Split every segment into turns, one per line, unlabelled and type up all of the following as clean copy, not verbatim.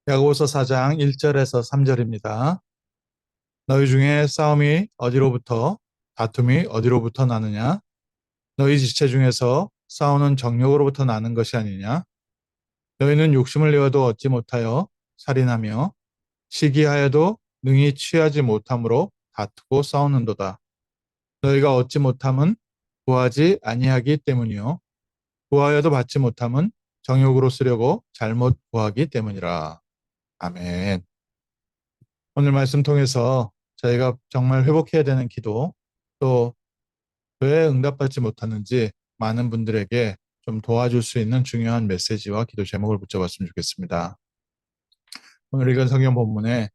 야고보서 4장 1절에서 3절입니다. 너희 중에 싸움이 어디로부터 다툼이 어디로부터 나느냐? 너희 지체 중에서 싸우는 정욕으로부터 나는 것이 아니냐? 너희는 욕심을 내어도 얻지 못하여 살인하며 시기하여도 능히 취하지 못함으로 다투고 싸우는도다. 너희가 얻지 못함은 구하지 아니하기 때문이요 구하여도 받지 못함은 정욕으로 쓰려고 잘못 구하기 때문이라. 아멘. 오늘 말씀 통해서 저희가 정말 회복해야 되는 기도, 또 왜 응답받지 못하는지 많은 분들에게 좀 도와줄 수 있는 중요한 메시지와 기도 제목을 붙여봤으면 좋겠습니다. 오늘 읽은 성경 본문에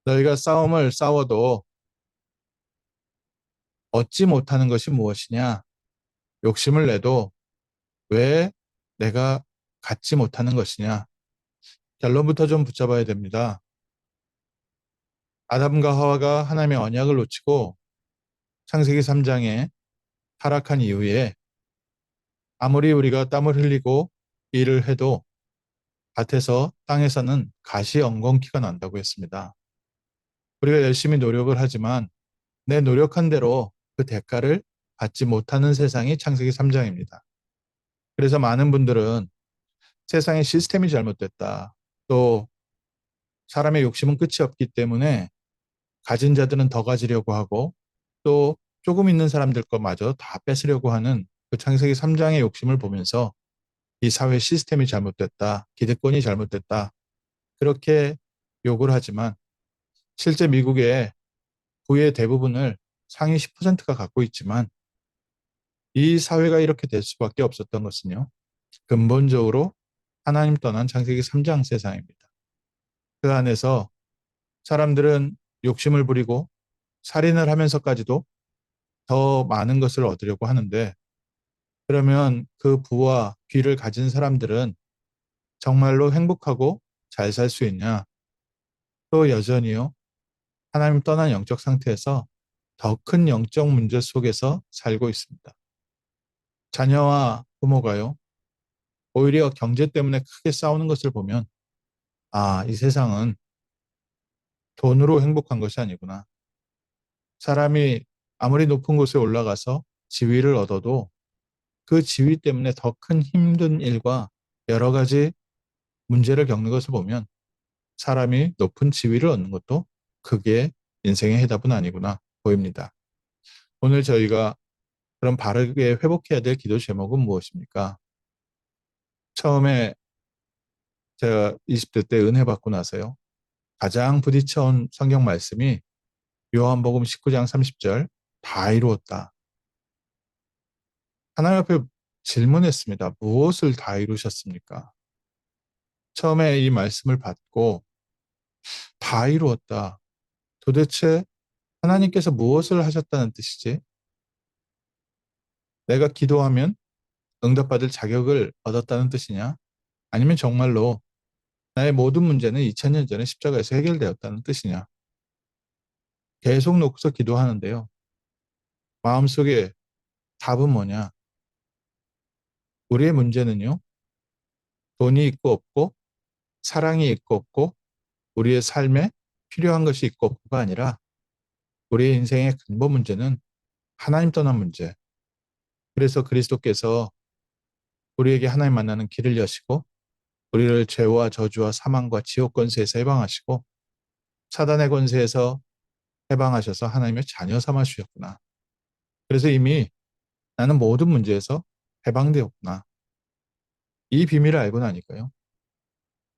너희가 싸움을 싸워도 얻지 못하는 것이 무엇이냐? 욕심을 내도 왜 내가 갖지 못하는 것이냐? 결론부터 좀 붙잡아야 됩니다. 아담과 하와가 하나님의 언약을 놓치고 창세기 3장에 타락한 이후에 아무리 우리가 땀을 흘리고 일을 해도 밭에서 땅에서는 가시 엉겅퀴가 난다고 했습니다. 우리가 열심히 노력을 하지만 내 노력한 대로 그 대가를 받지 못하는 세상이 창세기 3장입니다. 그래서 많은 분들은 세상의 시스템이 잘못됐다. 또 사람의 욕심은 끝이 없기 때문에 가진 자들은 더 가지려고 하고 또 조금 있는 사람들 것마저 다 뺏으려고 하는 그 창세기 3장의 욕심을 보면서 이 사회 시스템이 잘못됐다. 기득권이 잘못됐다. 그렇게 욕을 하지만 실제 미국의 부의 대부분을 상위 10%가 갖고 있지만 이 사회가 이렇게 될 수밖에 없었던 것은요. 근본적으로 하나님 떠난 창세기 3장 세상입니다. 그 안에서 사람들은 욕심을 부리고 살인을 하면서까지도 더 많은 것을 얻으려고 하는데 그러면 그 부와 귀를 가진 사람들은 정말로 행복하고 잘 살 수 있냐? 또 여전히요. 하나님 떠난 영적 상태에서 더 큰 영적 문제 속에서 살고 있습니다. 자녀와 부모가요. 오히려 경제 때문에 크게 싸우는 것을 보면 아, 이 세상은 돈으로 행복한 것이 아니구나. 사람이 아무리 높은 곳에 올라가서 지위를 얻어도 그 지위 때문에 더 큰 힘든 일과 여러 가지 문제를 겪는 것을 보면 사람이 높은 지위를 얻는 것도 그게 인생의 해답은 아니구나 보입니다. 오늘 저희가 그럼 바르게 회복해야 될 기도 제목은 무엇입니까? 처음에 제가 20대 때 은혜 받고 나서요. 가장 부딪혀온 성경 말씀이 요한복음 19장 30절 다 이루었다. 하나님 앞에 질문했습니다. 무엇을 다 이루셨습니까? 처음에 이 말씀을 받고 다 이루었다. 도대체 하나님께서 무엇을 하셨다는 뜻이지? 내가 기도하면 응답받을 자격을 얻었다는 뜻이냐? 아니면 정말로 나의 모든 문제는 2000년 전에 십자가에서 해결되었다는 뜻이냐? 계속 놓고서 기도하는데요. 마음속에 답은 뭐냐? 우리의 문제는요. 돈이 있고 없고 사랑이 있고 없고 우리의 삶에 필요한 것이 있고 없고가 아니라 우리의 인생의 근본 문제는 하나님 떠난 문제. 그래서 그리스도께서 우리에게 하나님 만나는 길을 여시고 우리를 죄와 저주와 사망과 지옥 권세에서 해방하시고 사단의 권세에서 해방하셔서 하나님의 자녀 삼아 주셨구나. 그래서 이미 나는 모든 문제에서 해방되었구나. 이 비밀을 알고 나니까요.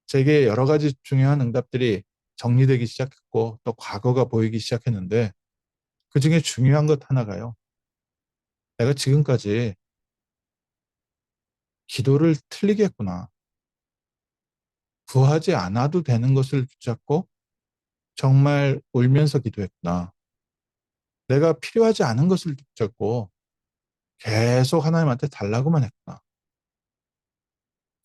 제게 여러 가지 중요한 응답들이 정리되기 시작했고 또 과거가 보이기 시작했는데 그중에 중요한 것 하나가요. 내가 지금까지 기도를 틀리게 했구나. 구하지 않아도 되는 것을 붙잡고 정말 울면서 기도했구나. 내가 필요하지 않은 것을 붙잡고 계속 하나님한테 달라고만 했구나.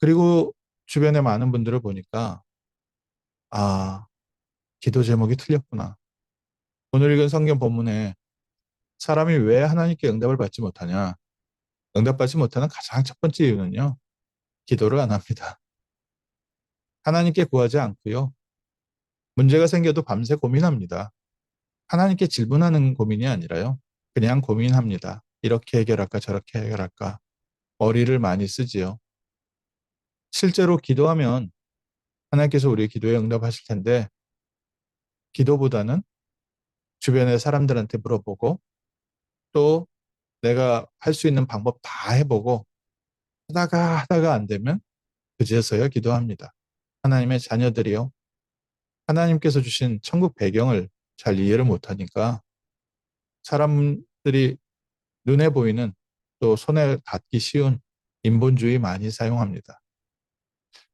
그리고 주변의 많은 분들을 보니까 아, 기도 제목이 틀렸구나. 오늘 읽은 성경 본문에 사람이 왜 하나님께 응답을 받지 못하냐? 응답받지 못하는 가장 첫 번째 이유는요. 기도를 안 합니다. 하나님께 구하지 않고요. 문제가 생겨도 밤새 고민합니다. 하나님께 질문하는 고민이 아니라요. 그냥 고민합니다. 이렇게 해결할까 저렇게 해결할까. 머리를 많이 쓰지요. 실제로 기도하면 하나님께서 우리의 기도에 응답하실 텐데 기도보다는 주변의 사람들한테 물어보고 또 내가 할 수 있는 방법 다 해보고 하다가 안 되면 그제서야 기도합니다. 하나님의 자녀들이요. 하나님께서 주신 천국 배경을 잘 이해를 못하니까 사람들이 눈에 보이는 또 손에 닿기 쉬운 인본주의 많이 사용합니다.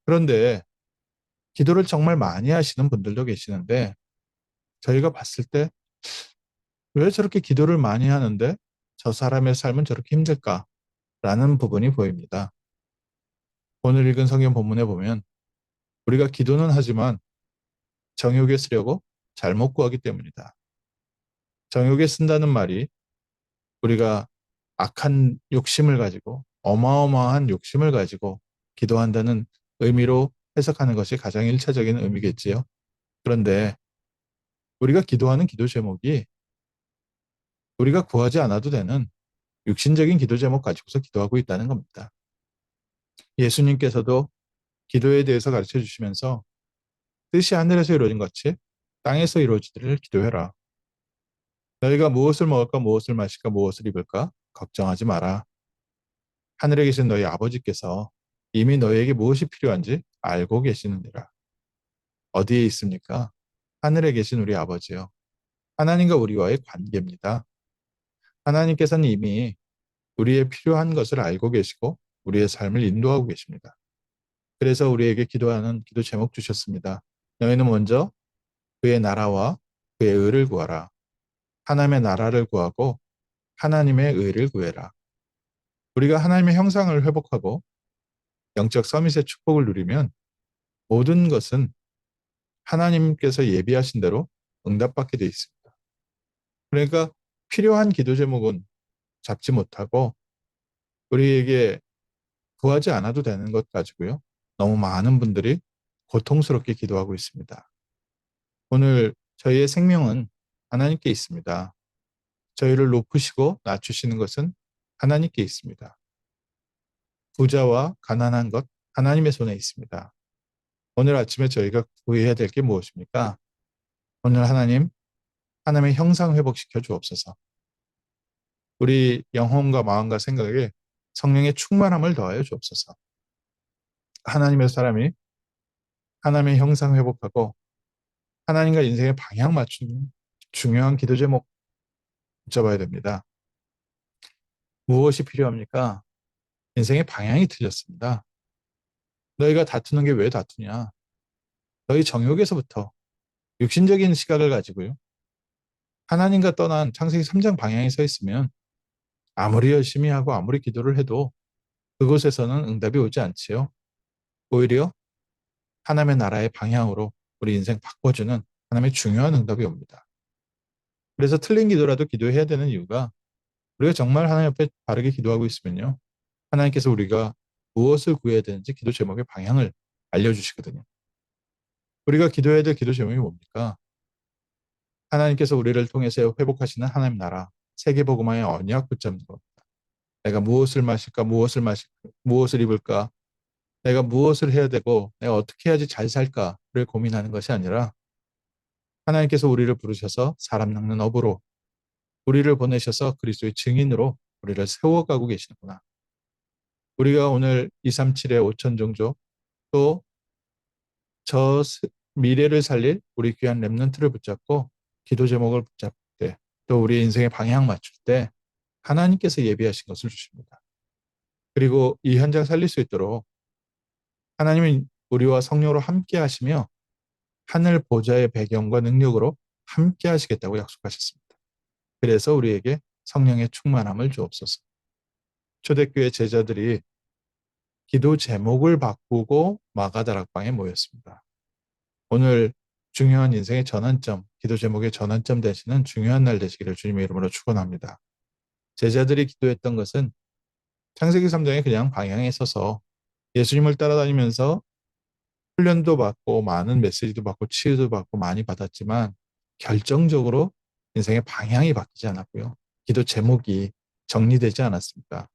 그런데 기도를 정말 많이 하시는 분들도 계시는데 저희가 봤을 때 왜 저렇게 기도를 많이 하는데 저 사람의 삶은 저렇게 힘들까라는 부분이 보입니다. 오늘 읽은 성경 본문에 보면 우리가 기도는 하지만 정욕에 쓰려고 잘못 구하기 때문이다. 정욕에 쓴다는 말이 우리가 악한 욕심을 가지고 어마어마한 욕심을 가지고 기도한다는 의미로 해석하는 것이 가장 일차적인 의미겠지요. 그런데 우리가 기도하는 기도 제목이 우리가 구하지 않아도 되는 육신적인 기도 제목 가지고서 기도하고 있다는 겁니다. 예수님께서도 기도에 대해서 가르쳐 주시면서 뜻이 하늘에서 이루어진 것 같이 땅에서 이루어지기를 기도해라. 너희가 무엇을 먹을까 무엇을 마실까 무엇을 입을까 걱정하지 마라. 하늘에 계신 너희 아버지께서 이미 너희에게 무엇이 필요한지 알고 계시느니라. 어디에 있습니까? 하늘에 계신 우리 아버지요. 하나님과 우리와의 관계입니다. 하나님께서는 이미 우리의 필요한 것을 알고 계시고 우리의 삶을 인도하고 계십니다. 그래서 우리에게 기도하는 기도 제목 주셨습니다. 너희는 먼저 그의 나라와 그의 의를 구하라. 하나님의 나라를 구하고 하나님의 의를 구해라. 우리가 하나님의 형상을 회복하고 영적 서밋의 축복을 누리면 모든 것은 하나님께서 예비하신 대로 응답받게 돼 있습니다. 그러니까 필요한 기도 제목은 잡지 못하고 우리에게 구하지 않아도 되는 것 가지고요. 너무 많은 분들이 고통스럽게 기도하고 있습니다. 오늘 저희의 생명은 하나님께 있습니다. 저희를 높으시고 낮추시는 것은 하나님께 있습니다. 부자와 가난한 것 하나님의 손에 있습니다. 오늘 아침에 저희가 구해야 될 게 무엇입니까? 오늘 하나님의 형상 회복시켜 주옵소서. 우리 영혼과 마음과 생각에 성령의 충만함을 더하여 주옵소서. 하나님의 사람이 하나님의 형상 회복하고 하나님과 인생의 방향 맞추는 중요한 기도 제목 붙잡아야 됩니다. 무엇이 필요합니까? 인생의 방향이 틀렸습니다. 너희가 다투는 게 왜 다투냐? 너희 정욕에서부터 육신적인 시각을 가지고요. 하나님과 떠난 창세기 3장 방향에 서 있으면 아무리 열심히 하고 아무리 기도를 해도 그곳에서는 응답이 오지 않지요. 오히려 하나님의 나라의 방향으로 우리 인생 바꿔주는 하나님의 중요한 응답이 옵니다. 그래서 틀린 기도라도 기도해야 되는 이유가 우리가 정말 하나님 앞에 바르게 기도하고 있으면요. 하나님께서 우리가 무엇을 구해야 되는지 기도 제목의 방향을 알려주시거든요. 우리가 기도해야 될 기도 제목이 뭡니까? 하나님께서 우리를 통해서 회복하시는 하나님 나라, 세계복음화의 언약 붙잡는 겁니다. 내가 무엇을 입을까? 내가 무엇을 해야 되고 내가 어떻게 해야지 잘 살까를 고민하는 것이 아니라 하나님께서 우리를 부르셔서 사람 낚는 업으로 우리를 보내셔서 그리스도의 증인으로 우리를 세워가고 계시는구나. 우리가 오늘 237의 5천 종족 또 저 미래를 살릴 우리 귀한 렘넌트를 붙잡고 기도 제목을 붙잡을 때 또 우리 인생의 방향 맞출 때 하나님께서 예비하신 것을 주십니다. 그리고 이 현장 살릴 수 있도록 하나님은 우리와 성령으로 함께 하시며 하늘 보좌의 배경과 능력으로 함께 하시겠다고 약속하셨습니다. 그래서 우리에게 성령의 충만함을 주옵소서. 초대교회 제자들이 기도 제목을 바꾸고 마가다락방에 모였습니다. 오늘 중요한 인생의 전환점, 기도 제목의 전환점 되시는 중요한 날 되시기를 주님의 이름으로 축원합니다. 제자들이 기도했던 것은 창세기 3장에 그냥 방향에 서서 예수님을 따라다니면서 훈련도 받고 많은 메시지도 받고 치유도 받고 많이 받았지만 결정적으로 인생의 방향이 바뀌지 않았고요. 기도 제목이 정리되지 않았습니다.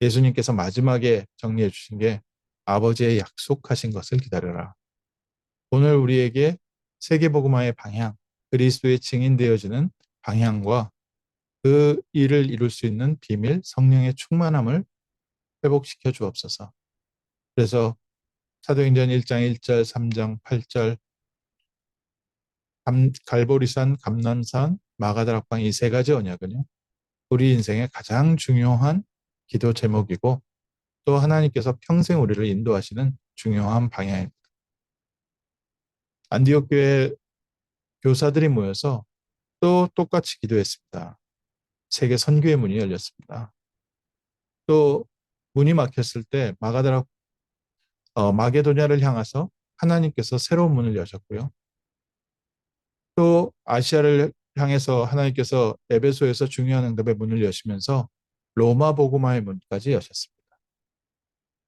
예수님께서 마지막에 정리해 주신 게 아버지의 약속하신 것을 기다려라. 오늘 우리에게 세계복음화의 방향, 그리스도의 증인되어지는 방향과 그 일을 이룰 수 있는 비밀, 성령의 충만함을 회복시켜 주옵소서. 그래서 사도행전 1장 1절, 3장 8절, 갈보리산, 감난산, 마가다락방 이 세 가지 언약은요. 우리 인생의 가장 중요한 기도 제목이고 또 하나님께서 평생 우리를 인도하시는 중요한 방향입니다. 안디옥 교회 교사들이 모여서 또 똑같이 기도했습니다. 세계 선교의 문이 열렸습니다. 또 문이 막혔을 때 마게도냐를 향해서 하나님께서 새로운 문을 여셨고요. 또 아시아를 향해서 하나님께서 에베소에서 중요한 응답의 문을 여시면서 로마 복음화의 문까지 여셨습니다.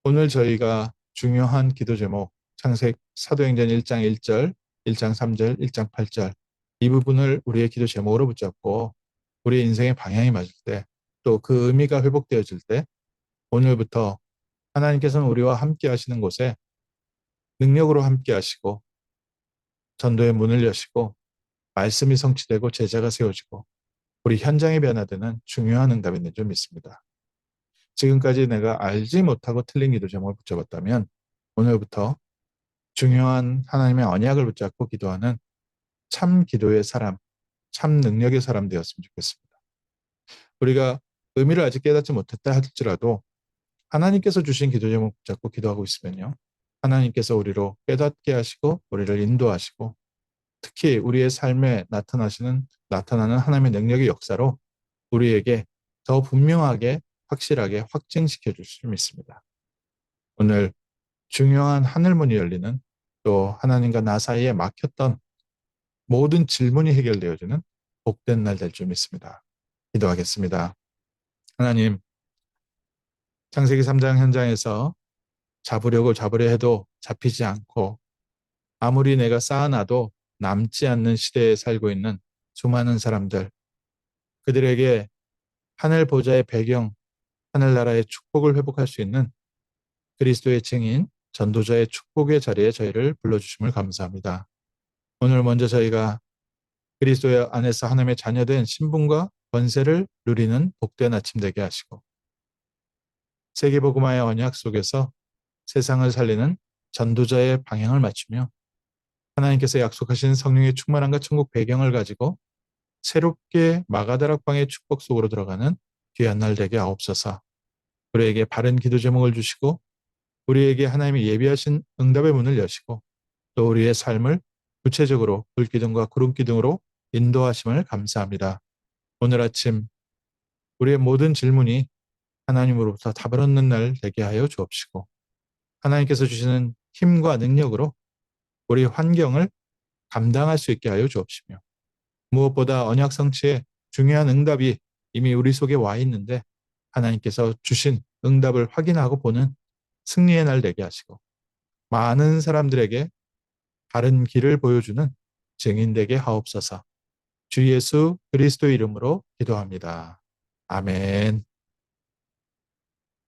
오늘 저희가 중요한 기도 제목 창세기 사도행전 1장 1절, 1장 3절, 1장 8절 이 부분을 우리의 기도 제목으로 붙잡고 우리의 인생의 방향이 맞을 때 또 그 의미가 회복되어질 때 오늘부터 하나님께서는 우리와 함께 하시는 곳에 능력으로 함께 하시고 전도의 문을 여시고 말씀이 성취되고 제자가 세워지고 우리 현장이 변화되는 중요한 응답이 있는 줄 믿습니다. 지금까지 내가 알지 못하고 틀린 기도 제목을 붙잡았다면 오늘부터 중요한 하나님의 언약을 붙잡고 기도하는 참 기도의 사람, 참 능력의 사람 되었으면 좋겠습니다. 우리가 의미를 아직 깨닫지 못했다 할지라도 하나님께서 주신 기도 제목 붙잡고 기도하고 있으면요. 하나님께서 우리로 깨닫게 하시고 우리를 인도하시고 특히 우리의 삶에 나타나는 하나님의 능력의 역사로 우리에게 더 분명하게 확실하게 확증시켜 줄 수 믿습니다. 오늘 중요한 하늘문이 열리는 또 하나님과 나 사이에 막혔던 모든 질문이 해결되어지는 복된 날 될 줄 믿습니다. 기도하겠습니다. 하나님, 창세기 3장 현장에서 잡으려 해도 잡히지 않고 아무리 내가 쌓아놔도 남지 않는 시대에 살고 있는 수많은 사람들, 그들에게 하늘 보좌의 배경, 하늘나라의 축복을 회복할 수 있는 그리스도의 증인, 전도자의 축복의 자리에 저희를 불러주심을 감사합니다. 오늘 먼저 저희가 그리스도 안에서 하나님의 자녀된 신분과 권세를 누리는 복된 아침 되게 하시고 세계복음화의 언약 속에서 세상을 살리는 전도자의 방향을 맞추며 하나님께서 약속하신 성령의 충만함과 천국 배경을 가지고 새롭게 마가다락방의 축복 속으로 들어가는 귀한 날 되게 하옵소서. 우리에게 바른 기도 제목을 주시고 우리에게 하나님이 예비하신 응답의 문을 여시고 또 우리의 삶을 구체적으로 불기둥과 구름기둥으로 인도하심을 감사합니다. 오늘 아침 우리의 모든 질문이 하나님으로부터 답을 얻는 날 되게 하여 주옵시고 하나님께서 주시는 힘과 능력으로 우리 환경을 감당할 수 있게 하여 주옵시며 무엇보다 언약 성취의 중요한 응답이 이미 우리 속에 와 있는데 하나님께서 주신 응답을 확인하고 보는 승리의 날 되게 하시고 많은 사람들에게 바른 길을 보여주는 증인 되게 하옵소서. 주 예수 그리스도 이름으로 기도합니다. 아멘.